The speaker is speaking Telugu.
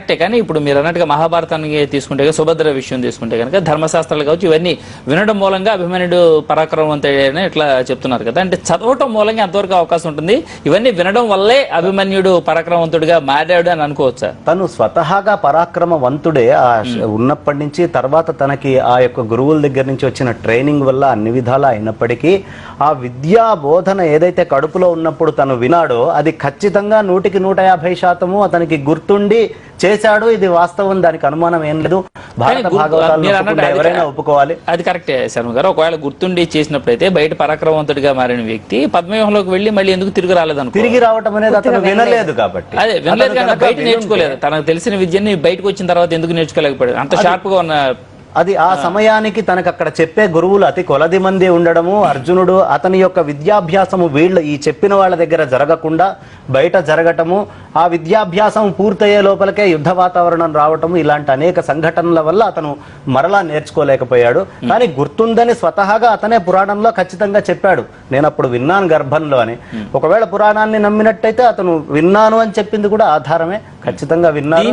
కరెక్టే. కానీ ఇప్పుడు మీరు అన్నట్టుగా మహాభారతాన్ని తీసుకుంటే, సుభద్ర విషయం తీసుకుంటే కనుక ధర్మశాస్త్రాలు కావచ్చు, ఇవన్నీ వినడం మూలంగా అభిమన్యుడు పరాక్రమవంతుడని ఇట్లా చెప్తున్నారు కదా. అంటే చదవటం మూలంగా ఎంతవరకు అవకాశం ఉంటుంది? ఇవన్నీ వినడం వల్లే అభిమన్యుడు పరాక్రమవంతుడిగా మారాడు అని అనుకోవచ్చా? తను స్వతహాగా పరాక్రమవంతుడే ఉన్నప్పటి నుంచి, తర్వాత తనకి ఆ యొక్క గురువుల దగ్గర నుంచి వచ్చిన ట్రైనింగ్ వల్ల అన్ని విధాలా అయినప్పటికీ ఆ విద్యా బోధన ఏదైతే కడుపులో ఉన్నప్పుడు తను వినాడో అది ఖచ్చితంగా 100% అతనికి గుర్తుండి చేశాడు. ఇది వాస్తవం, దానికి అనుమానం ఏం లేదు. భారత భాగవతాలను ఎవరైనా ఒప్పుకోవాలి. అది కరెక్టే శర్మ గారు. ఒకవేళ గుర్తుండి చేసినప్పుడైతే బయట పరాక్రమవంతుడిగా మారిన వ్యక్తి పద్మవ్యూహంలోకి వెళ్లి మళ్ళీ ఎందుకు తిరిగి రాలేదను? తిరిగి రావటం అనేది అతను వినలేదు కాబట్టి. అదే వినలేదు కానీ బయట నేర్చుకోలేదు. తనకు తెలిసిన విద్యని బయటకు వచ్చిన తర్వాత ఎందుకు నేర్చుకోలేకపోయాడు? అంత షార్ప్ గా ఉన్న అది ఆ సమయానికి తనకు అక్కడ చెప్పే గురువులు అతి కొలది మంది ఉండడము, అర్జునుడు అతని యొక్క విద్యాభ్యాసము ఈ చెప్పిన వాళ్ళ దగ్గర జరగకుండా బయట జరగటము, ఆ విద్యాభ్యాసం పూర్తయ్యే లోపలికే యుద్ధ వాతావరణం రావటము, ఇలాంటి అనేక సంఘటనల వల్ల అతను మరలా నేర్చుకోలేకపోయాడు. కానీ గుర్తుందని స్వతహాగా అతనే పురాణంలో ఖచ్చితంగా చెప్పాడు, నేను అప్పుడు విన్నాను గర్భంలో అని. ఒకవేళ పురాణాన్ని నమ్మినట్టయితే అతను విన్నాను అని చెప్పింది కూడా ఆధారమే, ఖచ్చితంగా విన్నాను.